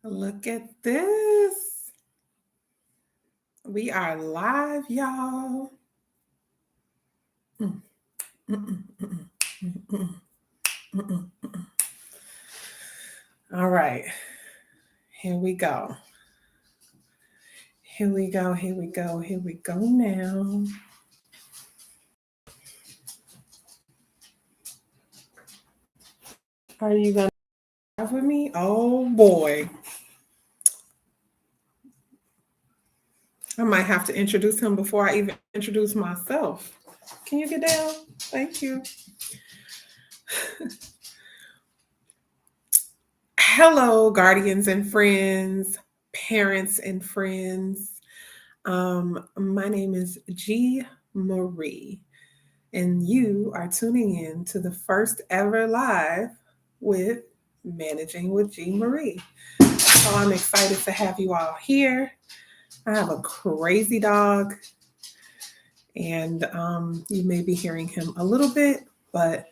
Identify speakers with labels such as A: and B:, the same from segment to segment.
A: Look at this. We are live, y'all. Mm, mm, mm, mm, mm, mm, mm, mm. All right, here we go. Here we go. Here we go. Here we go now. Are you going to live with me? Oh boy. I might have to introduce him before I even introduce myself. Can you get down? Thank you. Hello, guardians and friends, parents and friends. My name is G. Marie, and you are tuning in to the first ever live with Managing with G. Marie. So I'm excited to have you all here. I have a crazy dog, and you may be hearing him a little bit, but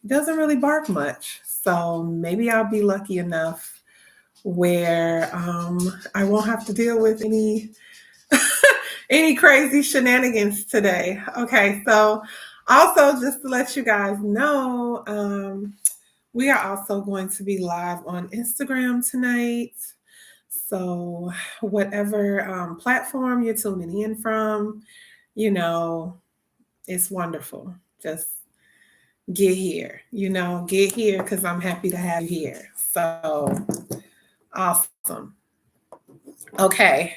A: he doesn't really bark much. So maybe I'll be lucky enough where I won't have to deal with any crazy shenanigans today. Okay, so also just to let you guys know, we are also going to be live on Instagram tonight. So whatever platform you're tuning in from, you know, it's wonderful. Just get here, get here because I'm happy to have you here. So awesome. Okay,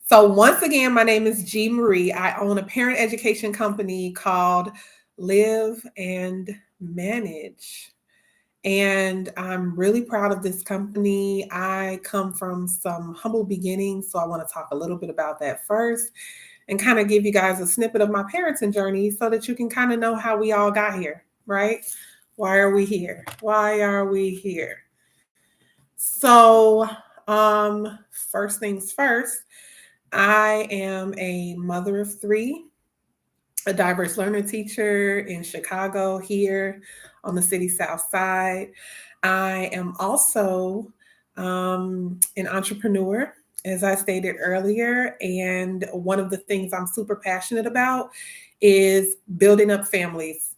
A: so once again, my name is G. Marie. I own a parent education company called Live and Manage. And I'm really proud of this company. I come from some humble beginnings, so I want to talk a little bit about that first and kind of give you guys a snippet of my parenting journey so that you can kind of know how we all got here, right? Why are we here? Why are we here? So, first things first, I am a mother of three, a diverse learner teacher in Chicago here on the city south side. I am also an entrepreneur, as I stated earlier. And one of the things I'm super passionate about is building up families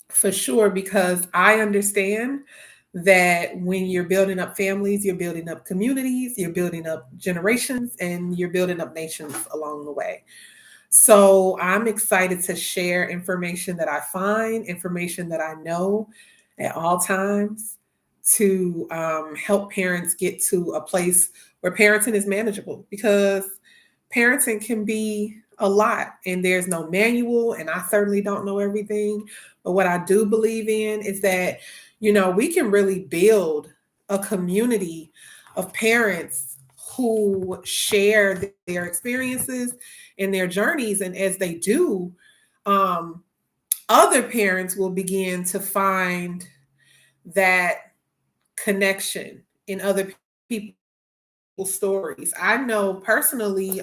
A: for sure, because I understand that when you're building up families, you're building up communities, you're building up generations, and you're building up nations along the way. So I'm excited to share information that I find, information that I know at all times to help parents get to a place where parenting is manageable, because parenting can be a lot and there's no manual, and I certainly don't know everything. But what I do believe in is that, we can really build a community of parents who share their experiences and their journeys. And as they do, um, other parents will begin to find that connection in other people's stories. I know personally,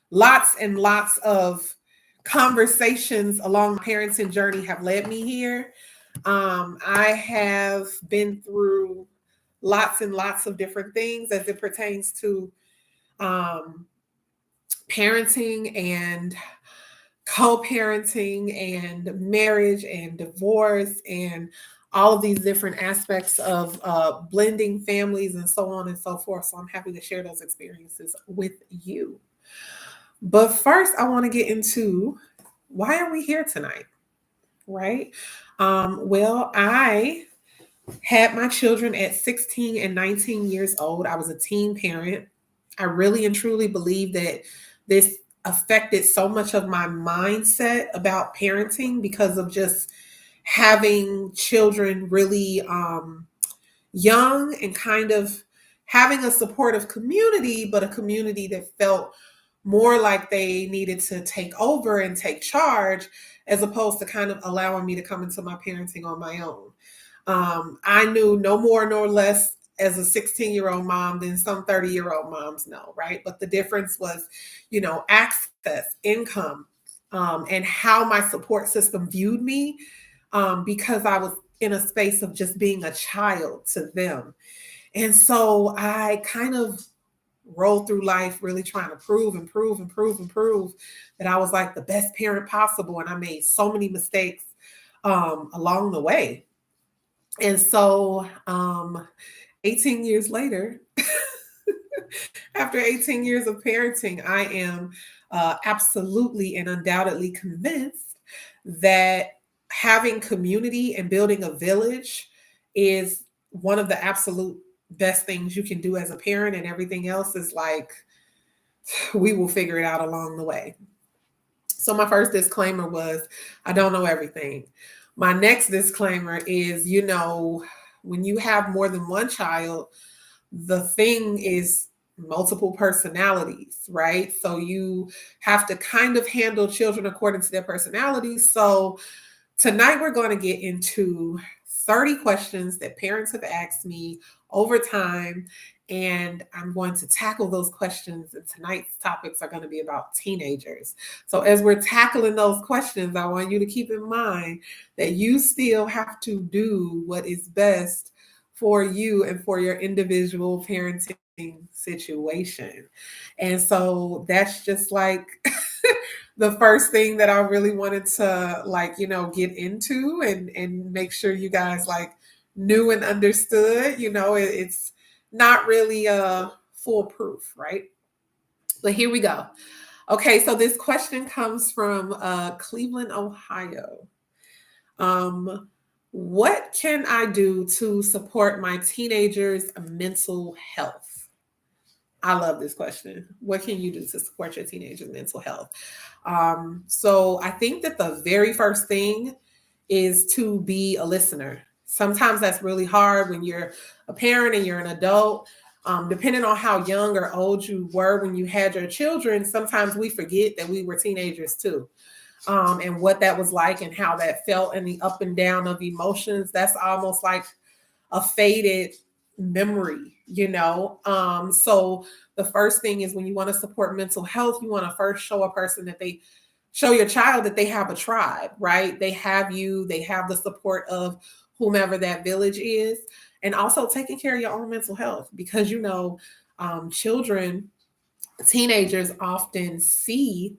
A: lots and lots of conversations along my parenting journey have led me here. I have been through lots and lots of different things as it pertains to um, parenting and co-parenting and marriage and divorce and all of these different aspects of blending families and so on and so forth. So I'm happy to share those experiences with you. But first, I want to get into why are we here tonight, right? Well, I had my children at 16 and 19 years old. I was a teen parent. I really and truly believe that this affected so much of my mindset about parenting because of just having children really young and kind of having a supportive community, but a community that felt more like they needed to take over and take charge as opposed to kind of allowing me to come into my parenting on my own. I knew no more nor less as a 16-year-old mom than some 30-year-old moms know, right? But the difference was, access, income, and how my support system viewed me, because I was in a space of just being a child to them. And so I kind of rolled through life really trying to prove and prove and prove and prove that I was like the best parent possible. And I made so many mistakes along the way. And so 18 years later, after 18 years of parenting, I am absolutely and undoubtedly convinced that having community and building a village is one of the absolute best things you can do as a parent, and everything else is like, we will figure it out along the way. So, my first disclaimer was I don't know everything. My next disclaimer is, when you have more than one child, the thing is multiple personalities, right? So you have to kind of handle children according to their personalities. So tonight we're going to get into 30 questions that parents have asked me over time, and I'm going to tackle those questions. And tonight's topics are going to be about teenagers. So as we're tackling those questions, I want you to keep in mind that you still have to do what is best for you and for your individual parenting situation. And so that's just like the first thing that I really wanted to get into and make sure you guys like knew and understood. It's not really foolproof, right? But here we go. Okay, so this question comes from Cleveland, Ohio. What can I do to support my teenagers' mental health? I love this question. What can you do to support your teenagers' mental health? So I think that the very first thing is to be a listener. Sometimes that's really hard when you're a parent and you're an adult. Depending on how young or old you were when you had your children, sometimes we forget that we were teenagers too. And what that was like and how that felt and the up and down of emotions. That's almost like a faded memory. So the first thing is when you want to support mental health, you want to first show your child that they have a tribe, right? They have you, they have the support of whomever that village is, and also taking care of your own mental health because children, teenagers often see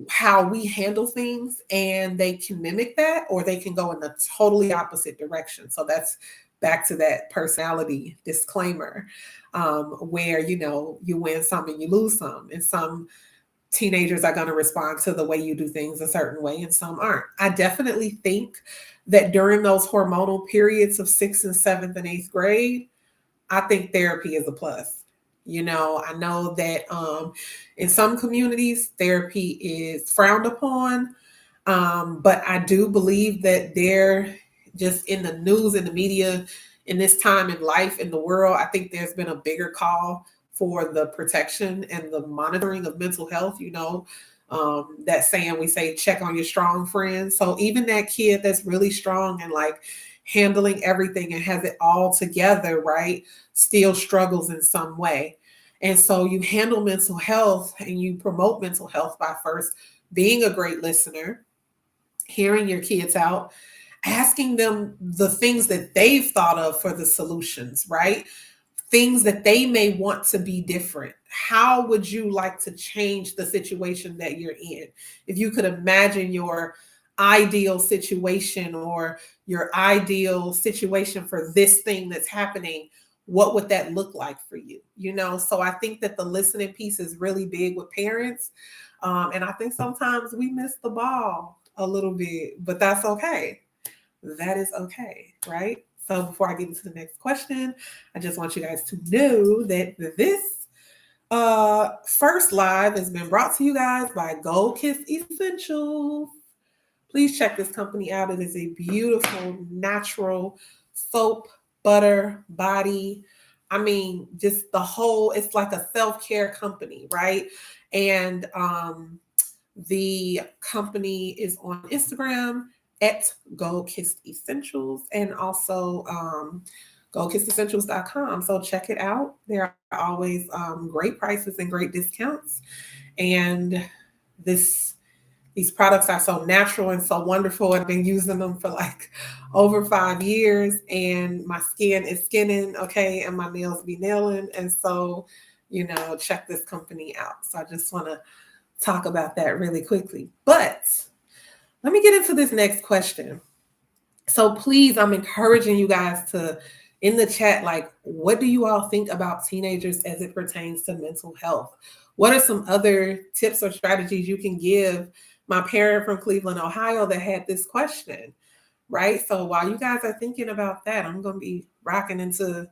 A: how we handle things and they can mimic that or they can go in the totally opposite direction. So that's back to that personality disclaimer, where you win some and you lose some, and some teenagers are going to respond to the way you do things a certain way and some aren't. I definitely think that during those hormonal periods of 6th and 7th and 8th grade, I think therapy is a plus. I know that in some communities, therapy is frowned upon. But I do believe that they're just in the news and the media in this time in life in the world. I think there's been a bigger call for the protection and the monitoring of mental health. That saying we say, check on your strong friends. So even that kid that's really strong and like handling everything and has it all together, right, still struggles in some way. And so you handle mental health and you promote mental health by first being a great listener, hearing your kids out, asking them the things that they've thought of for the solutions, right? Things that they may want to be different. How would you like to change the situation that you're in? If you could imagine your ideal situation or your ideal situation for this thing that's happening, what would that look like for you? So I think that the listening piece is really big with parents. And I think sometimes we miss the ball a little bit, but that's okay. That is okay, right? So before I get into the next question, I just want you guys to know that this first live has been brought to you guys by Gold Kiss Essentials. Please check this company out. It is a beautiful, natural soap, butter, body. I mean, just it's like a self-care company, right? And the company is on Instagram at Gold Kiss Essentials and also goldkissessentials.com. So check it out. There are always great prices and great discounts. And this These products are so natural and so wonderful. I've been using them for like over 5 years, and my skin is skinning, okay, and my nails be nailing. And so, check this company out. So I just want to talk about that really quickly. But let me get into this next question. So please, I'm encouraging you guys to, in the chat, like, what do you all think about teenagers as it pertains to mental health? What are some other tips or strategies you can give my parent from Cleveland, Ohio that had this question, right? So while you guys are thinking about that, I'm going to be rocking into,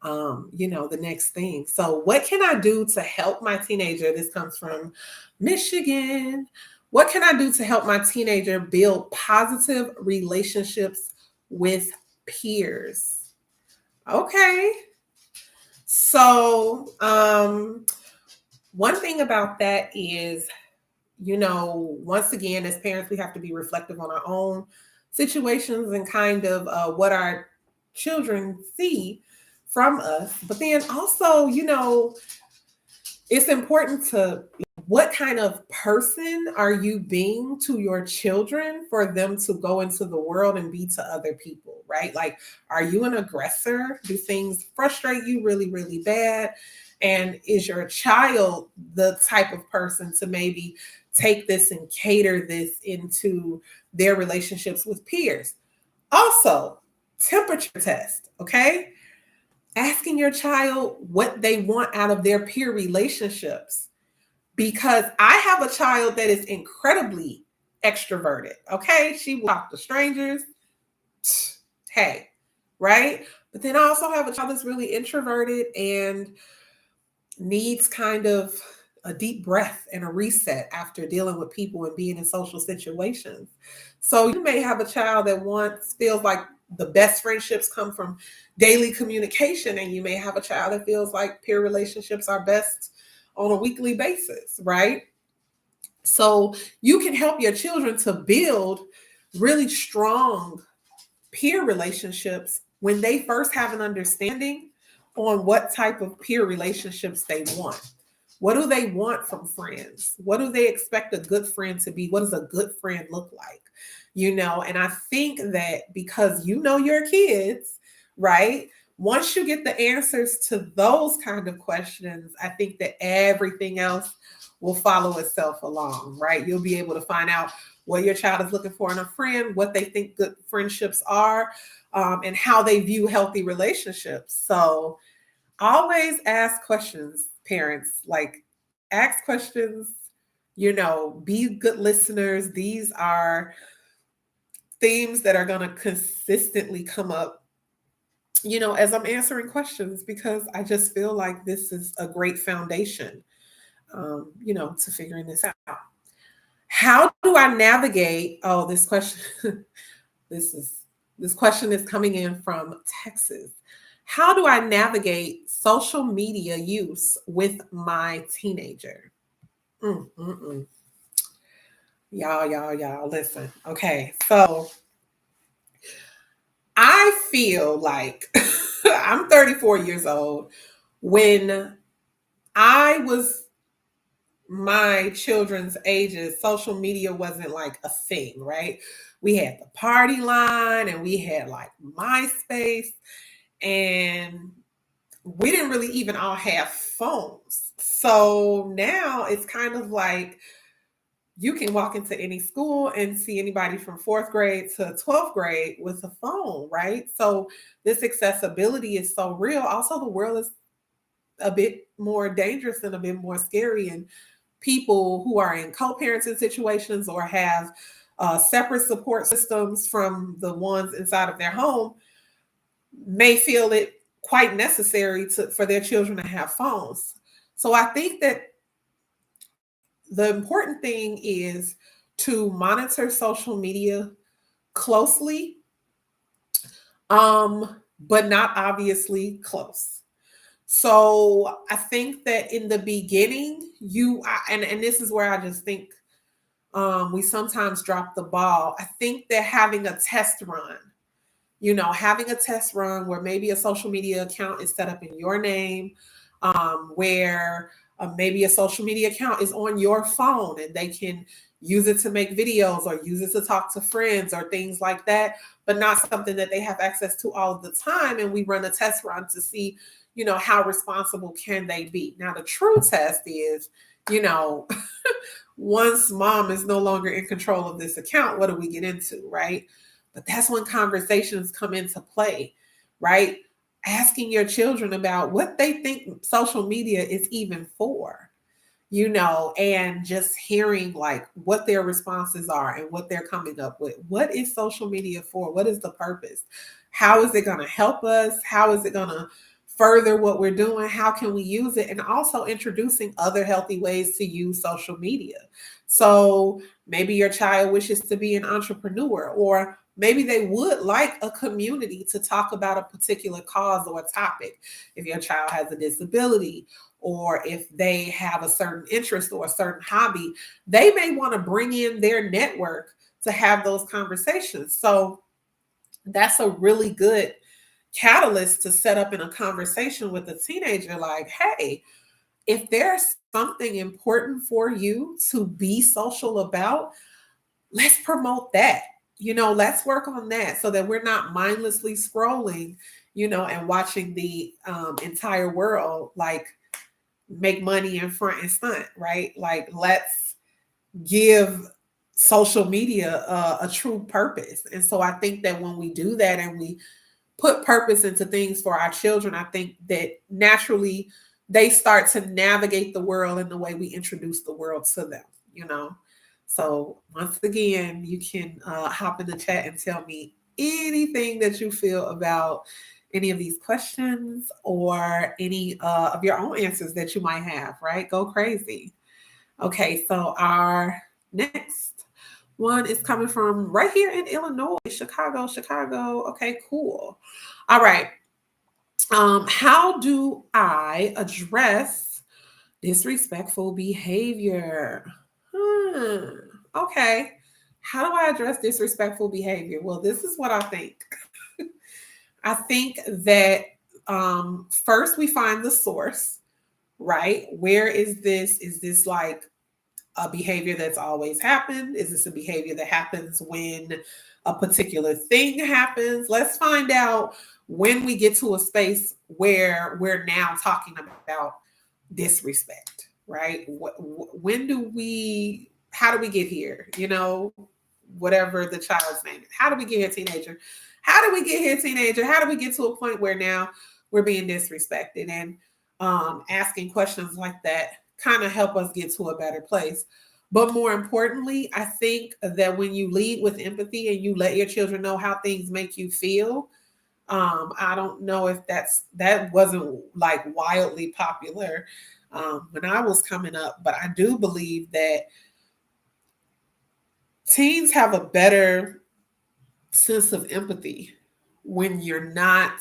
A: the next thing. So what can I do to help my teenager? This comes from Michigan. What can I do to help my teenager build positive relationships with peers? Okay. So, one thing about that is, once again, as parents, we have to be reflective on our own situations and kind of what our children see from us. But then also, it's important to, what kind of person are you being to your children for them to go into the world and be to other people, right? Like, are you an aggressor? Do things frustrate you really, really bad? And is your child the type of person to maybe take this and cater this into their relationships with peers? Also, temperature test, okay? Asking your child what they want out of their peer relationships. Because I have a child that is incredibly extroverted, okay? She will talk to strangers, hey, right? But then I also have a child that's really introverted and needs kind of a deep breath and a reset after dealing with people and being in social situations. So you may have a child that feels like the best friendships come from daily communication, and you may have a child that feels like peer relationships are best on a weekly basis, right? So you can help your children to build really strong peer relationships when they first have an understanding on what type of peer relationships they want. What do they want from friends? What do they expect a good friend to be? What does a good friend look like? And I think that because your kids, right? Once you get the answers to those kind of questions, I think that everything else will follow itself along, right? You'll be able to find out what your child is looking for in a friend, what they think good friendships are, and how they view healthy relationships. So always ask questions, parents. Like, ask questions, be good listeners. These are themes that are going to consistently come up, as I'm answering questions, because I just feel like this is a great foundation, to figuring this out. How do I navigate? Oh, this question, this question is coming in from Texas. How do I navigate social media use with my teenager? Mm-mm-mm. Y'all, listen. Okay, so I feel like I'm 34 years old. When I was my children's ages, social media wasn't like a thing, right? We had the party line and we had like MySpace, and we didn't really even all have phones. So now it's kind of like you can walk into any school and see anybody from fourth grade to 12th grade with a phone, right? So this accessibility is so real. Also, the world is a bit more dangerous and a bit more scary, and people who are in co-parenting situations or have separate support systems from the ones inside of their home may feel it quite necessary for their children to have phones. So I think that the important thing is to monitor social media closely, but not obviously close. So I think that in the beginning, and this is where I just think we sometimes drop the ball. I think that having a test run, having a test run where maybe a social media account is set up in your name, where Maybe a social media account is on your phone and they can use it to make videos or use it to talk to friends or things like that, but not something that they have access to all of the time. And we run a test run to see, how responsible can they be. Now, the true test is, you know, once mom is no longer in control of this account, what do we get into, right? But that's when conversations come into play, right? Asking your children about what they think social media is even for, and just hearing like what their responses are and what they're coming up with. What is social media for? What is the purpose? How is it going to help us? How is it going to further what we're doing? How can we use it? And also introducing other healthy ways to use social media. So maybe your child wishes to be an entrepreneur, or maybe they would like a community to talk about a particular cause or a topic. If your child has a disability, or if they have a certain interest or a certain hobby, they may want to bring in their network to have those conversations. So that's a really good catalyst to set up in a conversation with a teenager like, hey, if there's something important for you to be social about, let's promote that. Let's work on that so that we're not mindlessly scrolling, and watching the entire world like make money in front and stunt, right? Like, let's give social media a true purpose. And so I think that when we do that and we put purpose into things for our children, I think that naturally they start to navigate the world in the way we introduce the world to them. So once again, you can hop in the chat and tell me anything that you feel about any of these questions or any of your own answers that you might have, right? Go crazy. Okay, so our next one is coming from right here in Illinois, Chicago. Okay, cool. All right. How do I address disrespectful behavior? Okay. How do I address disrespectful behavior? Well, this is what I think. I think that first we find the source, right? Where is this? Is this like a behavior that's always happened? Is this a behavior that happens when a particular thing happens? Let's find out when we get to a space where we're now talking about disrespect, right? How do we get here? Whatever the child's name is. How do we get here, teenager? How do we get here, teenager? How do we get to a point where now we're being disrespected? And asking questions like that kind of help us get to a better place. But more importantly, I think that when you lead with empathy and you let your children know how things make you feel, I don't know if that wasn't like wildly popular when I was coming up, but I do believe that teens have a better sense of empathy when you're not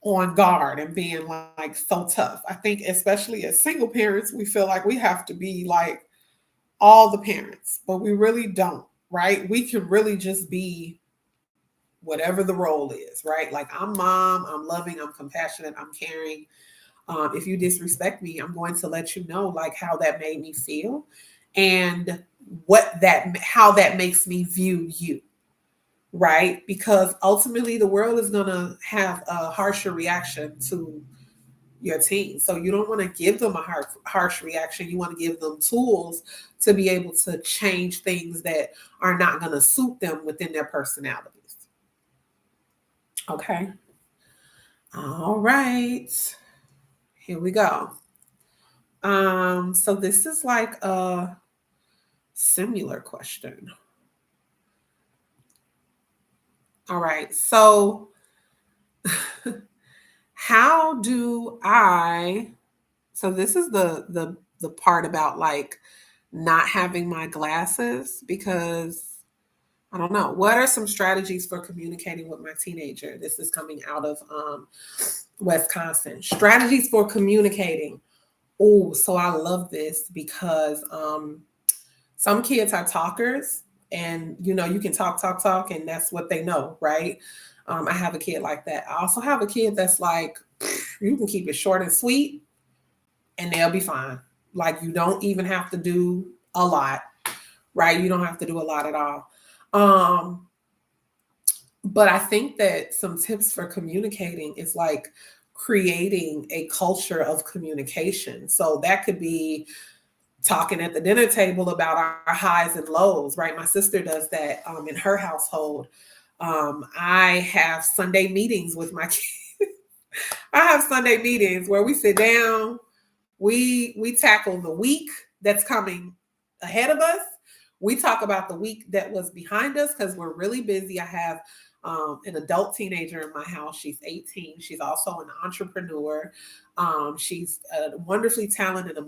A: on guard and being like so tough. I think especially as single parents, we feel like we have to be like all the parents, but we really don't, right? We can really just be whatever the role is, right? Like, I'm mom, I'm loving, I'm compassionate, I'm caring. If you disrespect me, I'm going to let you know like how that made me feel and how that makes me view you, right? Because ultimately the world is going to have a harsher reaction to your teen. So you don't want to give them a harsh reaction. You want to give them tools to be able to change things that are not going to suit them within their personalities. Okay. All right. Here we go. So this is like a similar question. All right. So how do I so this is the part about like not having my glasses, because I don't know. What are some strategies for communicating with my teenager? This is coming out of Wisconsin. Strategies for communicating. Oh, so I love this because some kids are talkers, and you can talk, and that's what they know, right? I have a kid like that. I also have a kid that's like, you can keep it short and sweet, and they'll be fine. Like, you don't even have to do a lot, right? You don't have to do a lot at all. Um, but I think that some tips for communicating is like creating a culture of communication. So that could be talking at the dinner table about our highs and lows, right? My sister does that in her household. I have Sunday meetings with my kids. I have Sunday meetings where we sit down, we tackle the week that's coming ahead of us. We talk about the week that was behind us because we're really busy. I have an adult teenager in my house. She's 18. She's also an entrepreneur. She's a wonderfully talented and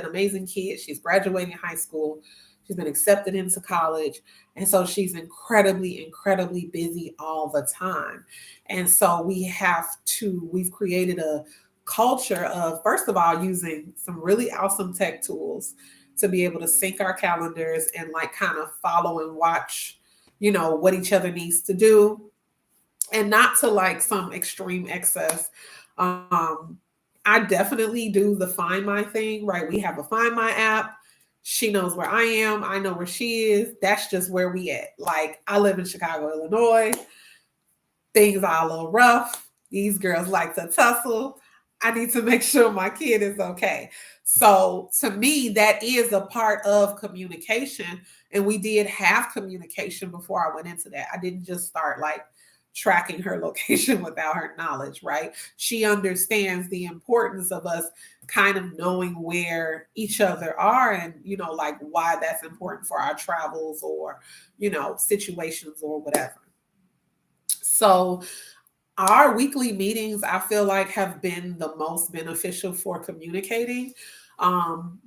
A: amazing kid. She's graduating high school. She's been accepted into college. And so she's incredibly, incredibly busy all the time. And so we've created a culture of, first of all, using some really awesome tech tools to be able to sync our calendars and like kind of follow and watch, what each other needs to do, and not to like some extreme excess. I definitely do the Find My thing, right? We have a Find My app. She knows where I am. I know where she is. That's just where we at. Like, I live in Chicago, Illinois. Things are a little rough. These girls like to tussle. I need to make sure my kid is okay. So to me, that is a part of communication. And we did have communication before I went into that. I didn't just start like tracking her location without her knowledge, right? She understands the importance of us kind of knowing where each other are and, like why that's important for our travels or, situations or whatever. So our weekly meetings, I feel like, have been the most beneficial for communicating,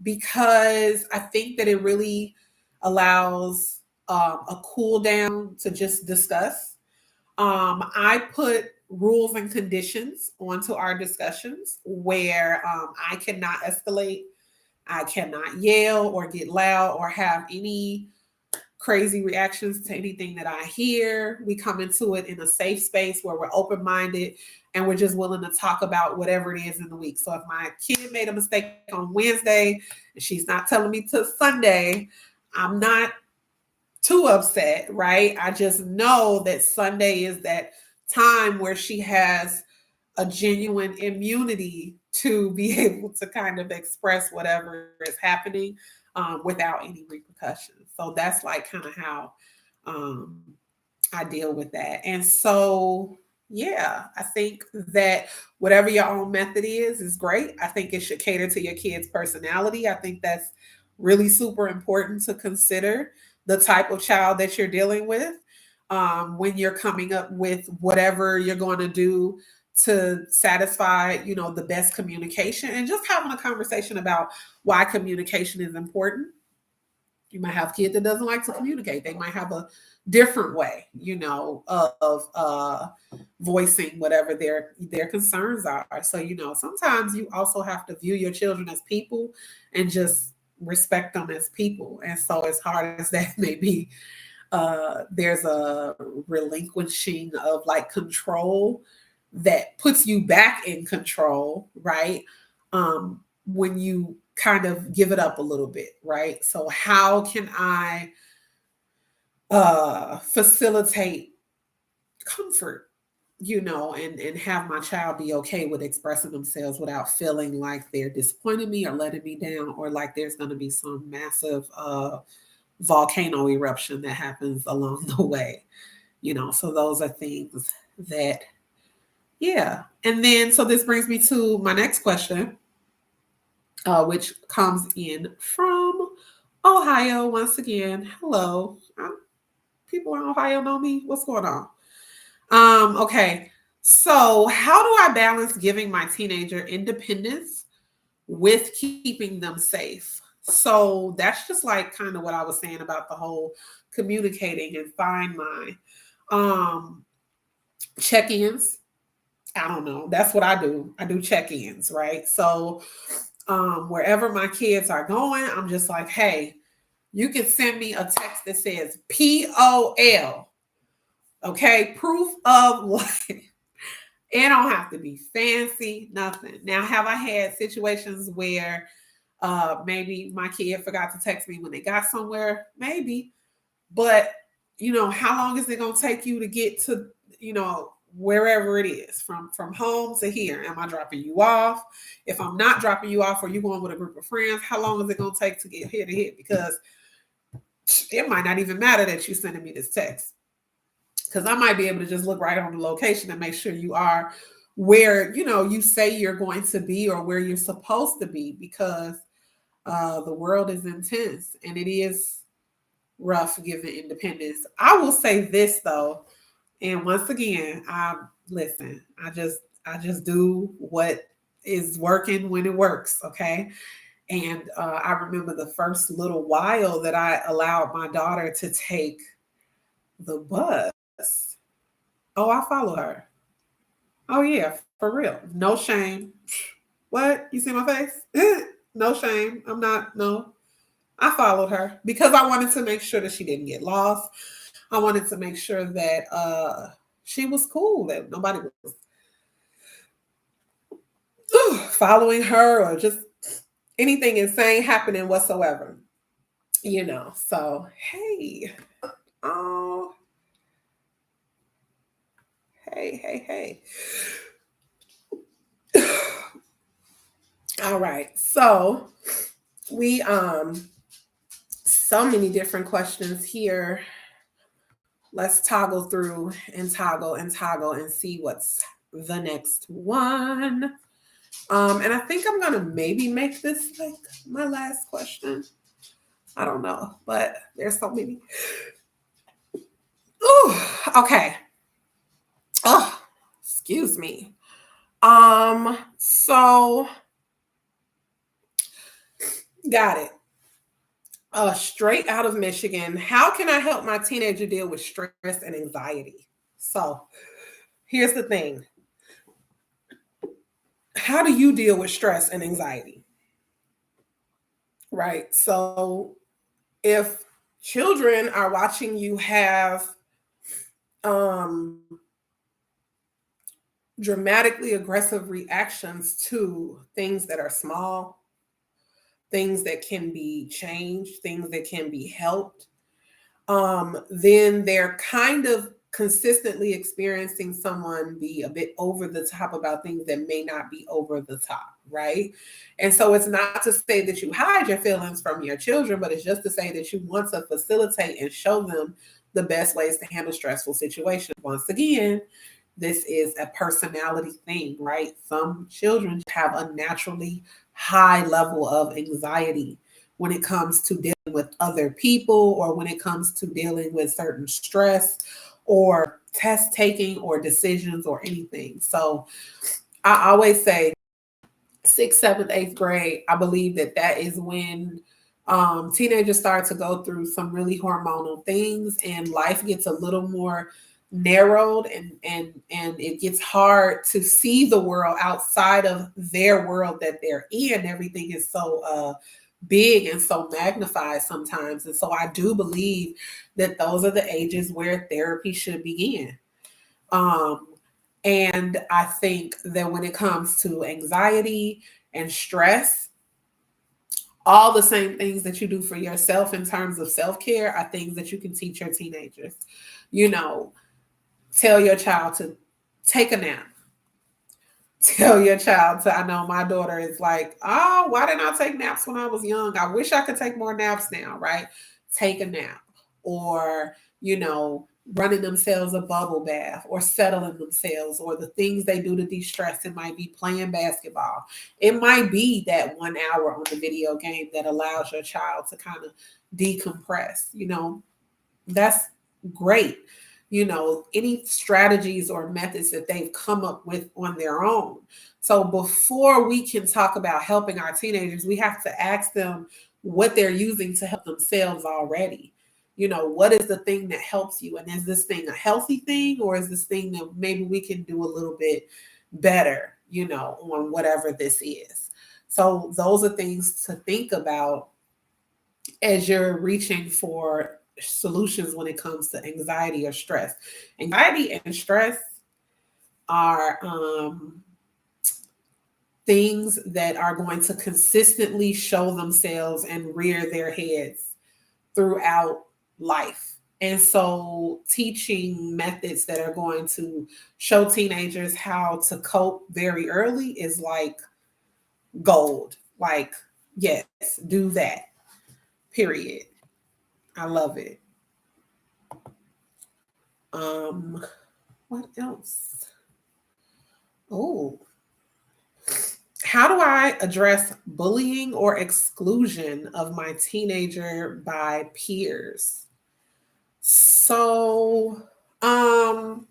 A: because I think that it really allows a cool down to just discuss. I put rules and conditions onto our discussions where I cannot escalate, I cannot yell or get loud or have any crazy reactions to anything that I hear. We come into it in a safe space where we're open minded and we're just willing to talk about whatever it is in the week. So if my kid made a mistake on Wednesday and she's not telling me till Sunday, I'm not too upset, right? I just know that Sunday is that time where she has a genuine immunity to be able to kind of express whatever is happening without any repercussions. So that's like kind of how um, I deal with that. And so, yeah, I think that whatever your own method is great. I think it should cater to your kid's personality. I think that's really super important to consider the type of child that you're dealing with when you're coming up with whatever you're going to do to satisfy, the best communication, and just having a conversation about why communication is important. You might have a kid that doesn't like to communicate. They might have a different way, of voicing whatever their concerns are. So, sometimes you also have to view your children as people and just respect them as people. And so, as hard as that may be, there's a relinquishing of like control that puts you back in control, right? When you kind of give it up a little bit, right? So how can I facilitate comfort, and have my child be okay with expressing themselves without feeling like they're disappointing me or letting me down, or like there's going to be some massive volcano eruption that happens along the way, so those are things that, yeah. And then, so this brings me to my next question, which comes in from Ohio once again. Hello. People in Ohio know me. What's going on? Okay. So, how do I balance giving my teenager independence with keeping them safe? So, that's just like kind of what I was saying about the whole communicating and find my check-ins. I don't know. That's what I do. I do check-ins, right? So, wherever my kids are going, I'm just like, hey, you can send me a text that says POL, okay, proof of life. It don't have to be fancy, nothing. Now, have I had situations where maybe my kid forgot to text me when they got somewhere? Maybe. But, how long is it going to take you to get to, wherever it is, from home to here? Am I dropping you off? If I'm not dropping you off, or you going with a group of friends, how long is it going to take to get here to here? Because it might not even matter that you're sending me this text, because I might be able to just look right on the location and make sure you are where, you say you're going to be, or where you're supposed to be, because the world is intense and it is rough given independence. I will say this though, and once again, listen, I just do what is working when it works, okay? And I remember the first little while that I allowed my daughter to take the bus. Oh, I follow her. Oh yeah, for real. No shame. What? You see my face? No shame. I'm not, no. I followed her because I wanted to make sure that she didn't get lost. I wanted to make sure that she was cool, that nobody was following her or just anything insane happening whatsoever. So hey. Oh, hey. All right. So we so many different questions here. Let's toggle through and toggle and see what's the next one. And I think I'm gonna maybe make this like my last question. I don't know, but there's so many. Ooh, okay. Oh, excuse me. So got it. Straight out of Michigan. How can I help my teenager deal with stress and anxiety? So here's the thing. How do you deal with stress and anxiety? Right. So if children are watching you have um, dramatically aggressive reactions to things that are small, things that can be changed, things that can be helped, then they're kind of consistently experiencing someone be a bit over the top about things that may not be over the top, right? And so it's not to say that you hide your feelings from your children, but it's just to say that you want to facilitate and show them the best ways to handle stressful situations. Once again, this is a personality thing, right? Some children have a naturally high level of anxiety when it comes to dealing with other people, or when it comes to dealing with certain stress or test taking or decisions or anything. So I always say sixth, seventh, eighth grade, I believe that is when teenagers start to go through some really hormonal things, and life gets a little more narrowed, and it gets hard to see the world outside of their world that they're in. Everything is so big and so magnified sometimes. And so I do believe that those are the ages where therapy should begin. Um, and I think that when it comes to anxiety and stress, all the same things that you do for yourself in terms of self-care are things that you can teach your teenagers. You know, tell your child to take a nap. Tell your child to, I know my daughter is like, oh, why didn't I take naps when I was young? I wish I could take more naps now, right? Take a nap. Or, running themselves a bubble bath, or settling themselves, or the things they do to de-stress. It might be playing basketball. It might be that 1 hour on the video game that allows your child to kind of decompress. That's great. Any strategies or methods that they've come up with on their own. So before we can talk about helping our teenagers, we have to ask them what they're using to help themselves already. What is the thing that helps you? And is this thing a healthy thing, or is this thing that maybe we can do a little bit better, on whatever this is? So those are things to think about as you're reaching for solutions when it comes to anxiety or stress. Anxiety and stress are things that are going to consistently show themselves and rear their heads throughout life. And so, teaching methods that are going to show teenagers how to cope very early is like gold. Like, yes, do that. Period. I love it. Um, what else? Oh, how do I address bullying or exclusion of my teenager by peers? So, um,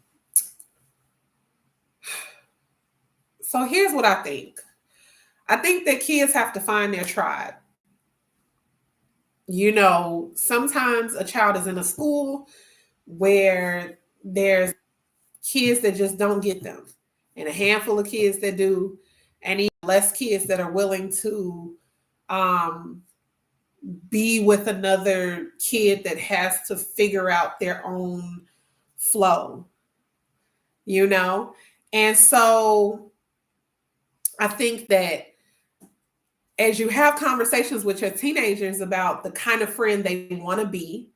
A: so here's what I think. I think that kids have to find their tribe. You know, sometimes a child is in a school where there's kids that just don't get them, and a handful of kids that do, and even less kids that are willing to um, be with another kid that has to figure out their own flow, you know? And so I think that as you have conversations with your teenagers about the kind of friend they want to be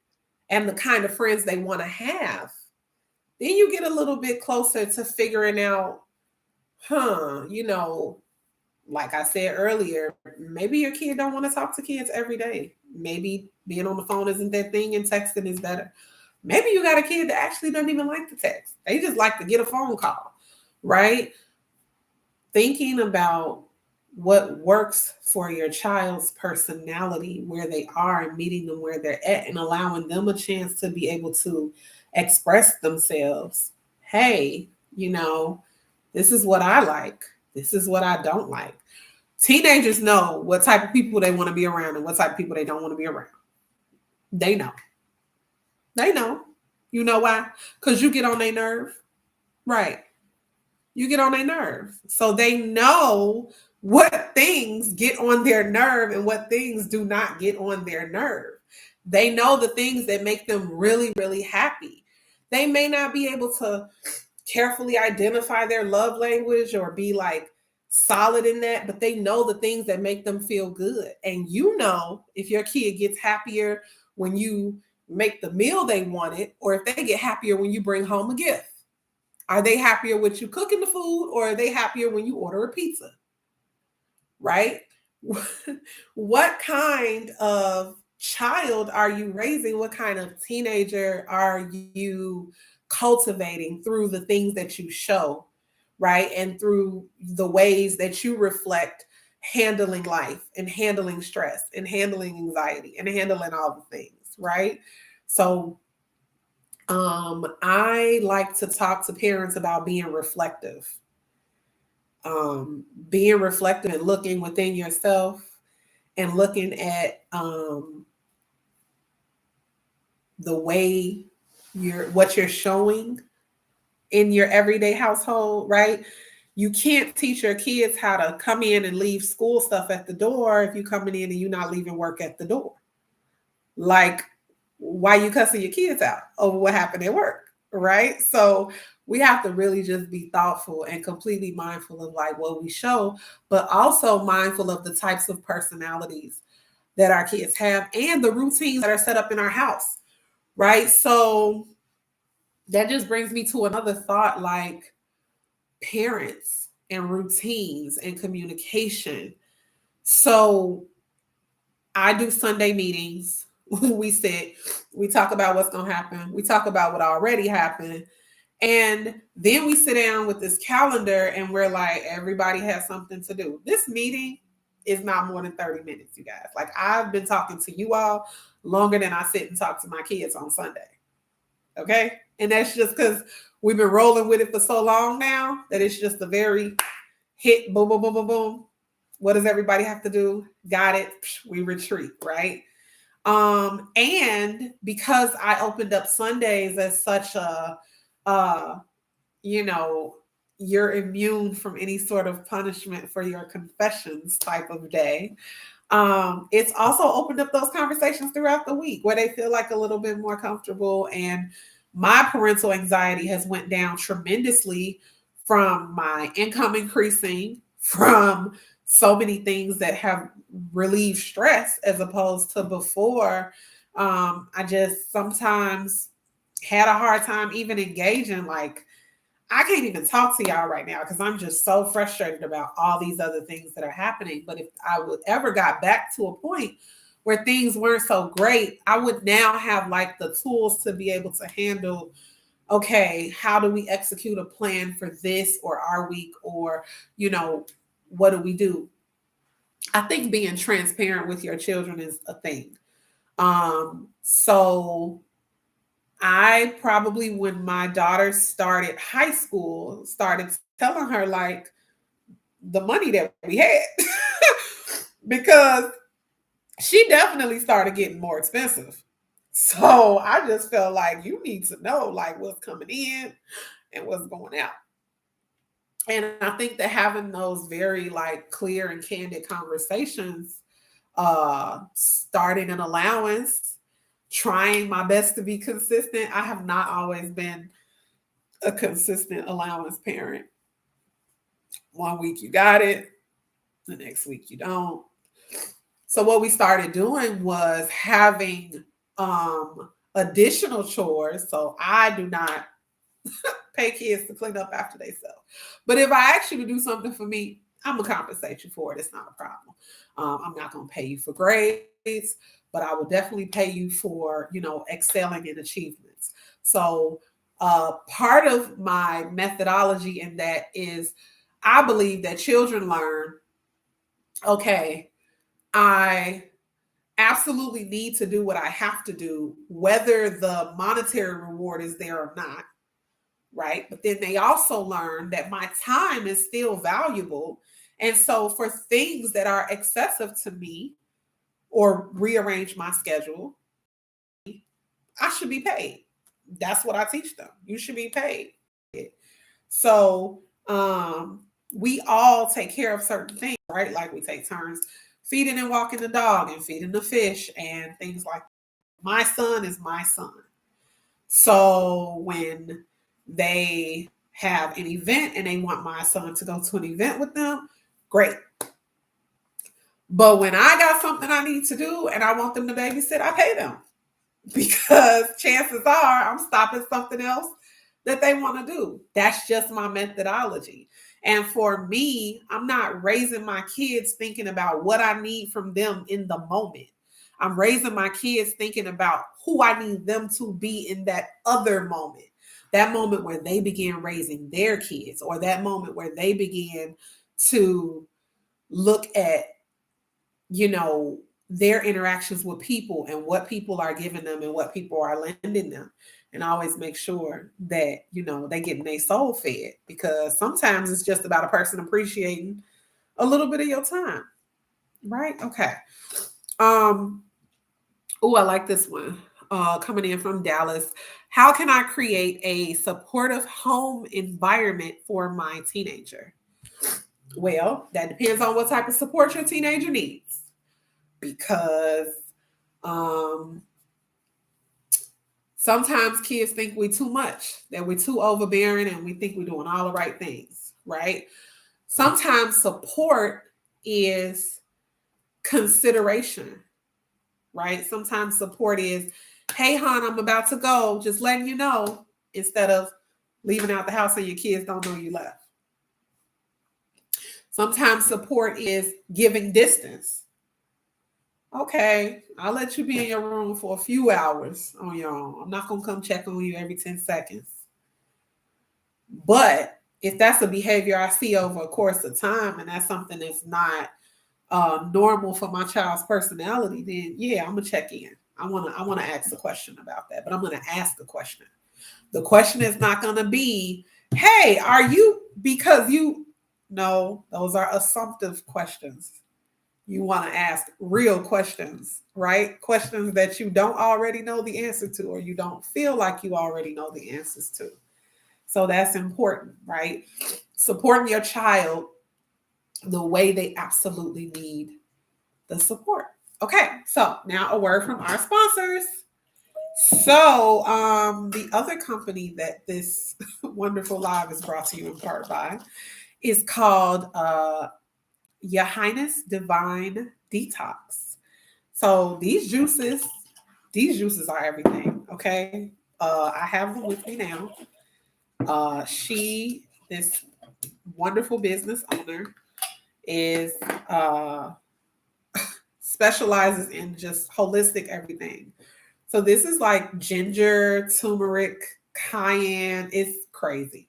A: and the kind of friends they want to have, then you get a little bit closer to figuring out, you know, like I said earlier, maybe your kid don't want to talk to kids every day. Maybe being on the phone isn't their thing and texting is better. Maybe you got a kid that actually doesn't even like to text. They just like to get a phone call, right? Thinking about what works for your child's personality, where they are, and meeting them where they're at, and allowing them a chance to be able to express themselves. Hey, you know, this is what I like. This is what I don't like. Teenagers know what type of people they want to be around and what type of people they don't want to be around. They know. They know. You know why? Because you get on their nerve. Right. You get on their nerve. So they know what things get on their nerve and what things do not get on their nerve. They know the things that make them really, really happy. They may not be able to carefully identify their love language or be like solid in that, but they know the things that make them feel good. And you know, if your kid gets happier when you make the meal they wanted, or if they get happier when you bring home a gift. Are they happier with you cooking the food, or are they happier when you order a pizza? Right? What kind of child are you raising? What kind of teenager are you cultivating through the things that you show, right? And through the ways that you reflect handling life and handling stress and handling anxiety and handling all the things, right? So I like to talk to parents about being reflective and looking within yourself and looking at the way what you're showing in your everyday household, right? You can't teach your kids how to come in and leave school stuff at the door if you coming in and you're not leaving work at the door. Like, why you cussing your kids out over what happened at work, right? So we have to really just be thoughtful and completely mindful of like what we show, but also mindful of the types of personalities that our kids have and the routines that are set up in our house, right? So that just brings me to another thought, like parents and routines and communication. So I do Sunday meetings. We sit, we talk about what's going to happen. We talk about what already happened. And then we sit down with this calendar and we're like, everybody has something to do. This meeting is not more than 30 minutes, you guys. Like, I've been talking to you all longer than I sit and talk to my kids on Sunday. Okay. And that's just because we've been rolling with it for so long now that it's just a very hit, boom, boom, boom, boom, boom. What does everybody have to do? Got it. We retreat, right? And because I opened up Sundays as such a, you know, you're immune from any sort of punishment for your confessions type of day. It's also opened up those conversations throughout the week where they feel like a little bit more comfortable. And my parental anxiety has went down tremendously from my income increasing, from so many things that have relieved stress as opposed to before. I just sometimes had a hard time even engaging. Like, I can't even talk to y'all right now because I'm just so frustrated about all these other things that are happening. But if I would ever got back to a point where things weren't so great, I would now have like the tools to be able to handle, okay, how do we execute a plan for this or our week, or, what do we do? I think being transparent with your children is a thing. So I probably, when my daughter started high school, started telling her like the money that we had because she definitely started getting more expensive. So I just felt like you need to know like what's coming in and what's going out. And I think that having those very like clear and candid conversations, starting an allowance, trying my best to be consistent. I have not always been a consistent allowance parent. One week you got it, the next week you don't. So what we started doing was having additional chores. So I do not pay kids to clean up after themselves. But if I ask you to do something for me, I'm gonna compensate you for it. It's not a problem. I'm not gonna pay you for grades, but I will definitely pay you for, excelling in achievements. So part of my methodology in that is I believe that children learn, okay, I absolutely need to do what I have to do, whether the monetary reward is there or not, right? But then they also learn that my time is still valuable. And so for things that are excessive to me or rearrange my schedule, I should be paid. That's what I teach them. You should be paid. So we all take care of certain things, right? Like we take turns feeding and walking the dog and feeding the fish and things like that. My son is my son. So when they have an event and they want my son to go to an event with them, great. But when I got something I need to do and I want them to babysit, I pay them because chances are I'm stopping something else that they want to do. That's just my methodology. And for me, I'm not raising my kids thinking about what I need from them in the moment. I'm raising my kids thinking about who I need them to be in that other moment. That moment where they begin raising their kids, or that moment where they begin to look at, their interactions with people and what people are giving them and what people are lending them. And always make sure that, they getting their soul fed, because sometimes it's just about a person appreciating a little bit of your time. Right? Okay. Oh, I like this one. Coming in from Dallas. How can I create a supportive home environment for my teenager? Well, that depends on what type of support your teenager needs. Because sometimes kids think we're too much, that we're too overbearing, and we think we're doing all the right things, right? Sometimes support is consideration, right? Sometimes support is, hey, hon, I'm about to go, just letting you know, instead of leaving out the house and your kids don't know you left. Sometimes support is giving distance. Okay, I'll let you be in your room for a few hours on your own. I'm not going to come check on you every 10 seconds. But if that's a behavior I see over a course of time, and that's something that's not normal for my child's personality, then yeah, I'm gonna check in. I wanna ask a question about that, but I'm gonna ask a question. The question is not gonna be, hey, are you, because you, no, those are assumptive questions. You want to ask real questions, right? Questions that you don't already know the answer to, or you don't feel like you already know the answers to. So that's important, right? Supporting your child the way they absolutely need the support. Okay, so now a word from our sponsors. So, the other company that this wonderful live is brought to you in part by is called Your Highness Divine Detox. So these juices are everything. Okay, I have them with me now. This wonderful business owner, is uh, specializes in just holistic everything. So this is like ginger, turmeric, cayenne. It's crazy,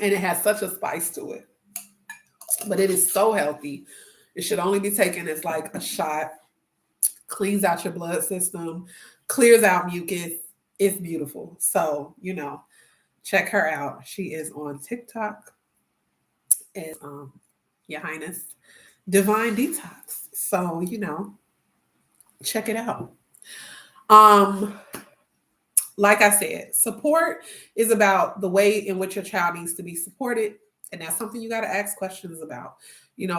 A: and it has such a spice to it. But it is so healthy. It should only be taken as like a shot. Cleans out your blood system, clears out mucus. It's beautiful. So check her out. She is on TikTok as Your Highness Divine Detox. So check it out. Um, like I said, support is about the way in which your child needs to be supported. And that's something you got to ask questions about.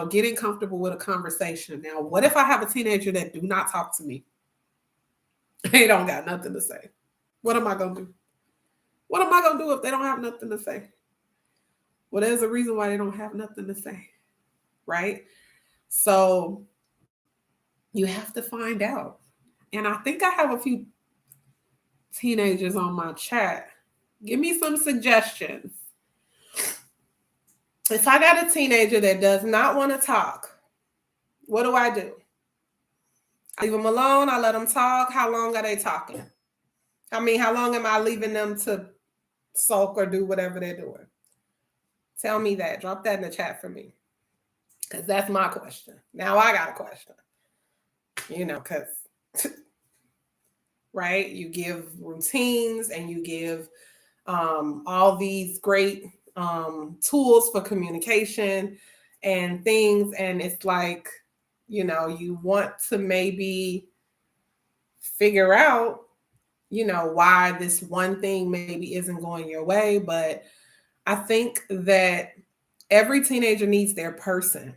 A: Getting comfortable with a conversation. Now, what if I have a teenager that do not talk to me? They don't got nothing to say. What am I going to do? What am I going to do if they don't have nothing to say? Well, there's a reason why they don't have nothing to say, right? So you have to find out. And I think I have a few teenagers on my chat. Give me some suggestions. If I got a teenager that does not want to talk, what do? I leave them alone. I let them talk. How long are they talking? How long am I leaving them to sulk or do whatever they're doing? Tell me that. Drop that in the chat for me. Because that's my question. Now I got a question. Because, right, you give routines and you give all these great tools for communication and things. And it's like, you want to maybe figure out, why this one thing maybe isn't going your way. But I think that every teenager needs their person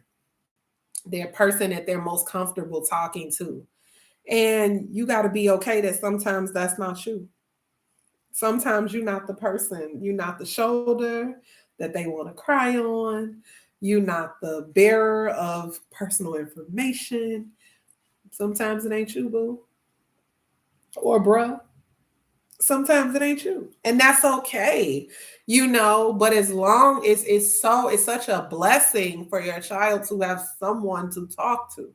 A: that they're most comfortable talking to. And you got to be okay that sometimes that's not you. Sometimes you're not the person, you're not the shoulder that they want to cry on. You're not the bearer of personal information. Sometimes it ain't you, boo. Or bruh. Sometimes it ain't you. And that's okay. But as long as it's such a blessing for your child to have someone to talk to,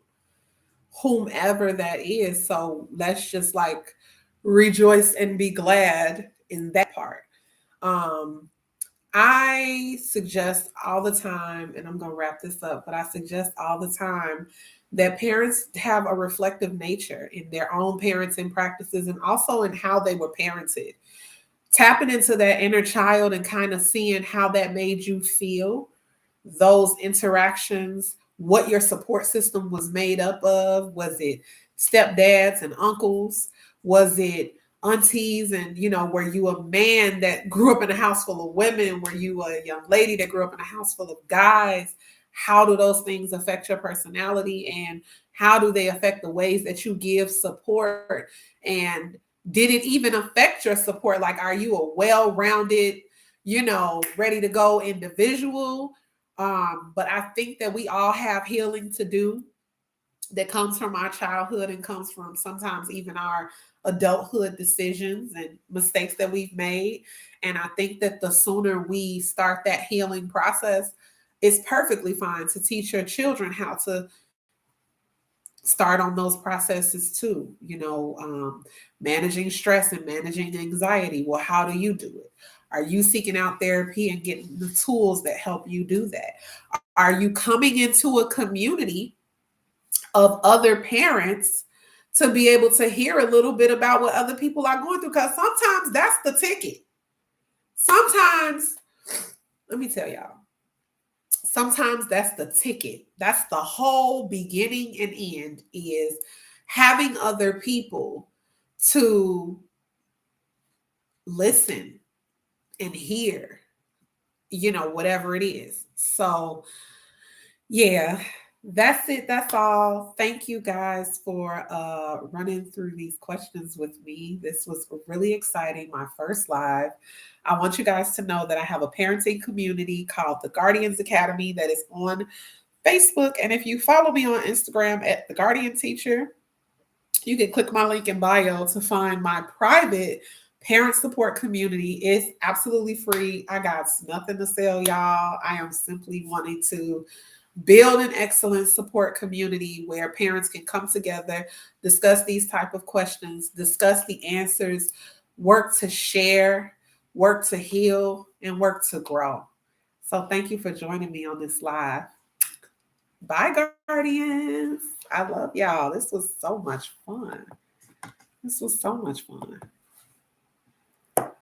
A: whomever that is. So let's just like rejoice and be glad in that part. Um, I suggest all the time, and I'm going to wrap this up, but I suggest all the time that parents have a reflective nature in their own parenting practices and also in how they were parented. Tapping into that inner child and kind of seeing how that made you feel, those interactions, what your support system was made up of. Was it stepdads and uncles? Was it aunties? And, were you a man that grew up in a house full of women? Were you a young lady that grew up in a house full of guys? How do those things affect your personality? And how do they affect the ways that you give support? And did it even affect your support? Like, are you a well-rounded, ready to go individual? But I think that we all have healing to do that comes from our childhood and comes from sometimes even our adulthood decisions and mistakes that we've made. And I think that the sooner we start that healing process, it's perfectly fine to teach your children how to start on those processes too. Managing stress and managing anxiety. Well, how do you do it? Are you seeking out therapy and getting the tools that help you do that? Are you coming into a community of other parents to be able to hear a little bit about what other people are going through? Because sometimes that's the ticket. Sometimes, let me tell y'all, sometimes that's the ticket. That's the whole beginning and end, is having other people to listen and hear, whatever it is. So, yeah, That's it. That's all. Thank you guys for running through these questions with me. This was really exciting. My first live. I want you guys to know that I have a parenting community called the Guardians Academy that is on Facebook. And if you follow me on Instagram at the Guardian Teacher, you can click my link in bio to find my private parent support community. It's absolutely free. I got nothing to sell, y'all. I am simply wanting to build an excellent support community where parents can come together, discuss these type of questions, discuss the answers, work to share, work to heal, and work to grow. So thank you for joining me on this live. Bye, Guardians. I love y'all. This was so much fun. This was so much fun.